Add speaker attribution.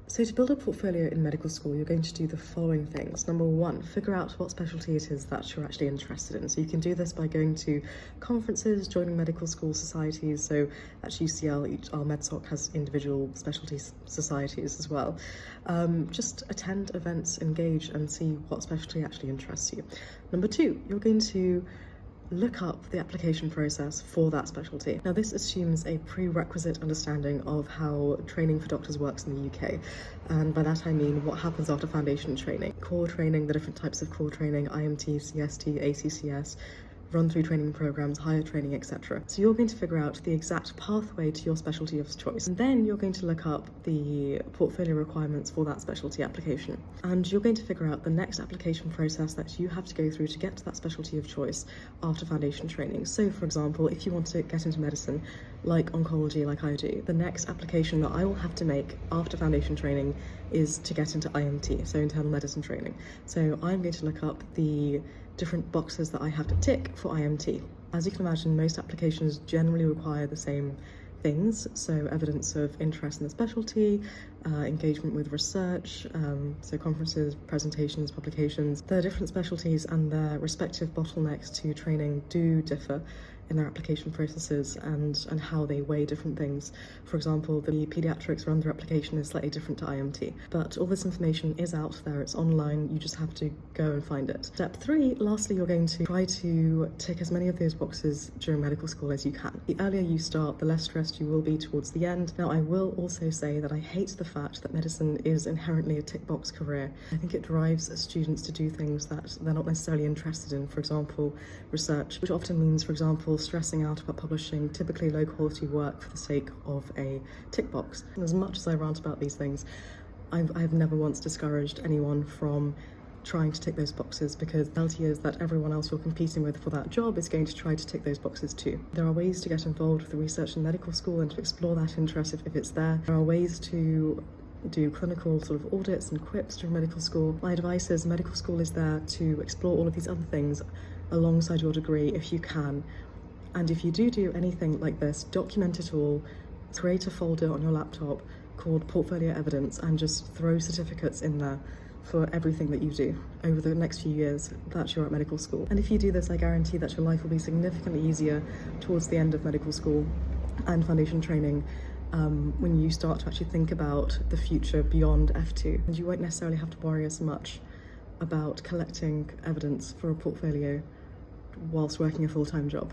Speaker 1: So to build a portfolio in medical school, you're going to do the following things. Number one, figure out what specialty it is that you're actually interested in. So you can do this by going to conferences, joining medical school societies. So at UCL, our MedSoc has individual specialty societies as well. Just attend events, engage, and see what specialty actually interests you. Number two, you're going to look up the application process for that specialty. Now, this assumes a prerequisite understanding of how training for doctors works in the UK. And by that I mean what happens after foundation training. Core training, the different types of core training, IMT, CST, ACCS, run-through training programs, higher training, etc. So you're going to figure out the exact pathway to your specialty of choice. And then you're going to look up the portfolio requirements for that specialty application. And you're going to figure out the next application process that you have to go through to get to that specialty of choice after foundation training. So for example, if you want to get into medicine, like oncology, like I do, the next application that I will have to make after foundation training is to get into IMT, so internal medicine training. So I'm going to look up the different boxes that I have to tick for IMT. As you can imagine, most applications generally require the same things, so evidence of interest in the specialty, engagement with research, so conferences, presentations, publications. The different specialties and their respective bottlenecks to training do differ in their application processes and how they weigh different things. For example, the pediatrics run-through application is slightly different to IMT, but all this information is out there, it's online, you just have to go and find it. Step three, lastly, you're going to try to tick as many of those boxes during medical school as you can. The earlier you start, the less stressed you will be towards the end. Now, I will also say that I hate the fact that medicine is inherently a tick box career. I think it drives students to do things that they're not necessarily interested in, for example, research, which often means, for example, stressing out about publishing typically low quality work for the sake of a tick box. And as much as I rant about these things, I've never once discouraged anyone from trying to tick those boxes, because the reality is that everyone else you're competing with for that job is going to try to tick those boxes too. There are ways to get involved with the research in medical school and to explore that interest if it's there. There are ways to do clinical sort of audits and quips during medical school. My advice is medical school is there to explore all of these other things alongside your degree if you can. And if you do anything like this, document it all, create a folder on your laptop called Portfolio Evidence and just throw certificates in there for everything that you do over the next few years that you're at medical school. And if you do this, I guarantee that your life will be significantly easier towards the end of medical school and foundation training, when you start to actually think about the future beyond F2. And you won't necessarily have to worry as much about collecting evidence for a portfolio whilst working a full-time job.